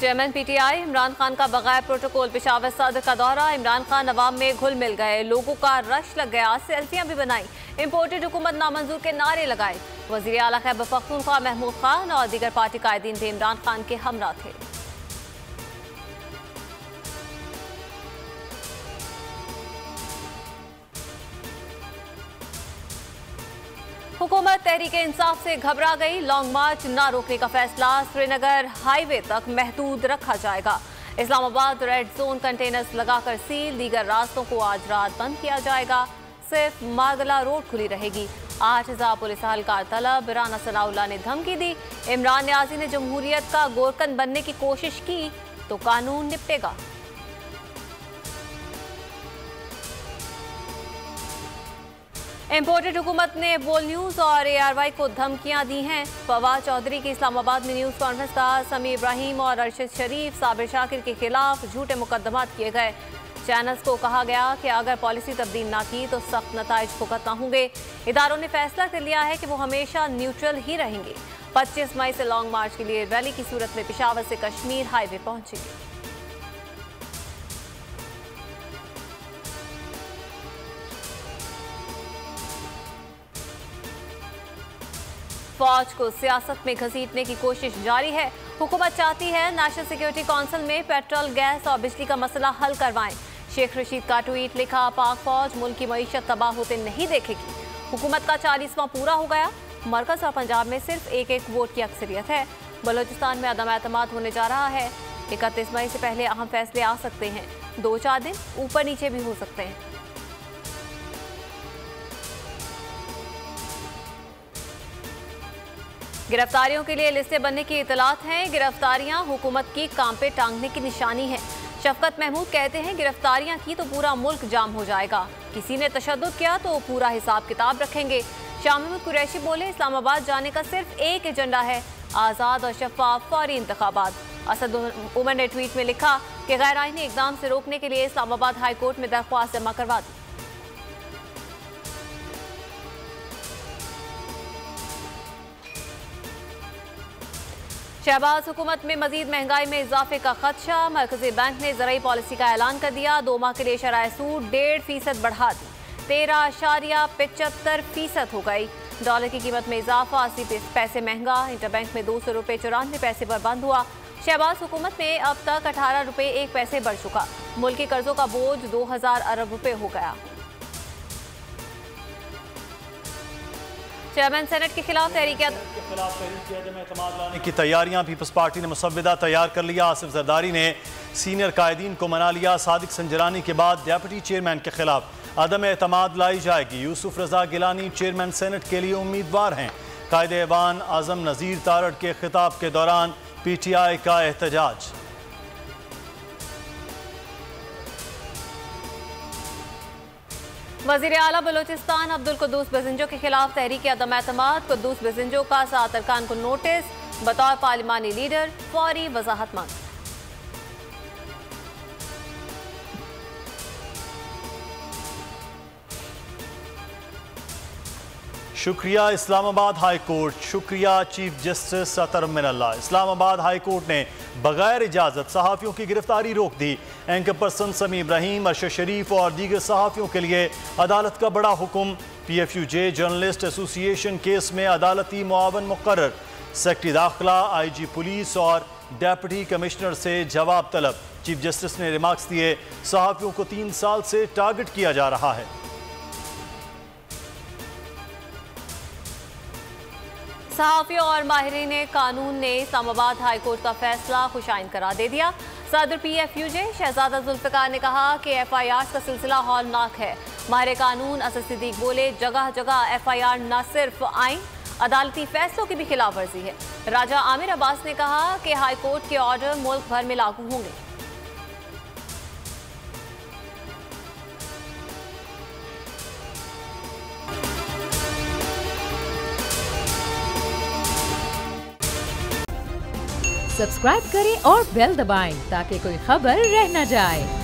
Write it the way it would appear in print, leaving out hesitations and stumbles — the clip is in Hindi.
चेयरमैन पीटीआई इमरान खान का बगैर प्रोटोकॉल पेशावर सदर का दौरा। इमरान खान अवाम में घुल मिल गए, लोगों का रश लग गया, सेल्फियां भी बनाई, इम्पोर्टेड हुकूमत नामंजूर के नारे लगाए। वजीर आला खैबर पख्तूनख्वा महमूद खान और दीगर पार्टी कायदीन भी इमरान खान के हमरा थे। हुकूमत तहरीक इंसाफ से घबरा गई, लॉन्ग मार्च न रोकने का फैसला। श्रीनगर हाईवे तक महदूद रखा जाएगा। इस्लामाबाद रेड जोन कंटेनर्स लगाकर सील, दीगर रास्तों को आज रात बंद किया जाएगा। सिर्फ मारगला रोड खुली रहेगी। 8000 पुलिस एहलकार तलब। राना सनाउल्लाह ने धमकी दी, इमरान न्याजी ने जमहूरियत का गोरकन बनने की कोशिश की तो कानून निपटेगा। इम्पोर्टेड हुकूमत ने बोल न्यूज और ARY को धमकियां दी हैं। फवाद चौधरी की इस्लामाबाद में न्यूज कॉन्फ्रेंस का। समी इब्राहिम और अरशद शरीफ, साबिर शाकिर के खिलाफ झूठे मुकदमात किए गए। चैनल्स को कहा गया कि अगर पॉलिसी तब्दील ना की तो सख्त नताइज भुगतना होंगे। इदारों ने फैसला कर लिया है कि वो हमेशा न्यूट्रल ही रहेंगे। 25 मई से लॉन्ग मार्च के लिए रैली की सूरत में पेशावर से कश्मीर हाईवे पहुंचेगी। फौज को सियासत में घसीटने की कोशिश जारी है। हुकूमत चाहती है नेशनल सिक्योरिटी काउंसिल में पेट्रोल, गैस और बिजली का मसला हल करवाएं। शेख रशीद का ट्वीट लिखा, पाक फौज मुल्क की मईशत तबाह होते नहीं देखेगी। हुकूमत का 40वां पूरा हो गया। मरकज और पंजाब में सिर्फ एक वोट की अक्सरियत है। बलोचिस्तान में अदम एतमाद होने जा रहा है। 31 मई से पहले अहम फैसले आ सकते हैं। 2-4 दिन ऊपर नीचे भी हो सकते हैं। गिरफ्तारियों के लिए लिस्टें बनने की इतलात हैं। गिरफ्तारियां हुकूमत की काम पे टांगने की निशानी है। शफकत महमूद कहते हैं, गिरफ्तारियां की तो पूरा मुल्क जाम हो जाएगा। किसी ने तशद्दुद किया तो पूरा हिसाब किताब रखेंगे। शाह महमूद कुरैशी बोले, इस्लामाबाद जाने का सिर्फ एक एजेंडा है, आज़ाद और शफाफ फौरी इंतखाबात। असद उमर ने ट्वीट में लिखा कि गैर आईनी इकदाम से रोकने के लिए इस्लामाबाद हाई कोर्ट में दरख्वास्त जमा करवा दी। शहबाज हुकूमत में मजीद महंगाई में इजाफे का खदशा। मरकजी बैंक ने ज़राई पॉलिसी का ऐलान कर दिया। 2 माह के लिए शरह सूद 1.5% बढ़ा दी। 13.75% हो गई। डॉलर की कीमत में इजाफा, 80 पैसे महंगा। इंटरबैंक में 200 रुपये 94 पैसे पर बंद हुआ। शहबाज हुकूमत में अब तक 18 रुपये 1 पैसे बढ़ चुका। मुल्क के कर्जों का बोझ 2000 अरब रुपये हो गया। चेयरमैन सेनेट के खिलाफ तहरीक लाने की तैयारियां। पीपल्स पार्टी ने मुसव्विदा तैयार कर लिया। आसिफ जरदारी ने सीनियर कायदीन को मना लिया। सादिक संजरानी के बाद डेप्यूटी चेयरमैन के खिलाफ अदम एतमाद लाई जाएगी। यूसुफ रजा गिलानी चेयरमैन सेनेट के लिए उम्मीदवार हैं। कायदे ऐवान आजम नज़ीर तारड़ के खिताब के दौरान PTI का एहतजाज। वज़ीर आला बलोचिस्तान अब्दुल कुद्दूस बेज़ंजो के खिलाफ तहरीक अदम एतमाद। कुद्दूस बेज़ंजो का 7 अरकान को नोटिस। बतौर पार्लिमानी लीडर फौरी वजाहत मांगी। शुक्रिया इस्लामाबाद हाई कोर्ट, शुक्रिया चीफ जस्टिस अतर मिनल्ला। इस्लामाबाद हाई कोर्ट ने बगैर इजाज़त सहाफ़ियों की गिरफ्तारी रोक दी। एंकर पर्सन समी इब्राहिम, अरशद शरीफ और दीगर सहाफ़ियों के लिए अदालत का बड़ा हुक्म। PFUJ जर्नलिस्ट एसोसिएशन केस में अदालती मुआवन मुकर्रर। सेक्रेटरी दाखिला, IG पुलिस और डेप्यूटी कमिश्नर से जवाब तलब। चीफ जस्टिस ने रिमार्क्स दिए, सहाफ़ियों को 3 साल से टारगेट किया जा रहा है। सहाफ़ियों और माहिरीन कानून ने इस्लामाबाद हाई कोर्ट का फैसला खुशाइन करार दे दिया। सदर PFUJ शहजादा जुल्फ़िकार ने कहा कि FIR का सिलसिला हौलनाक है। माहिर कानून असद सिद्दीक बोले, जगह जगह FIR न सिर्फ आइन अदालती फैसलों की भी खिलाफ वर्जी है। राजा आमिर अब्बास ने कहा कि हाई कोर्ट के ऑर्डर मुल्क भर में लागू होंगे। सब्सक्राइब करें और बेल दबाएं ताकि कोई खबर रह न जाए।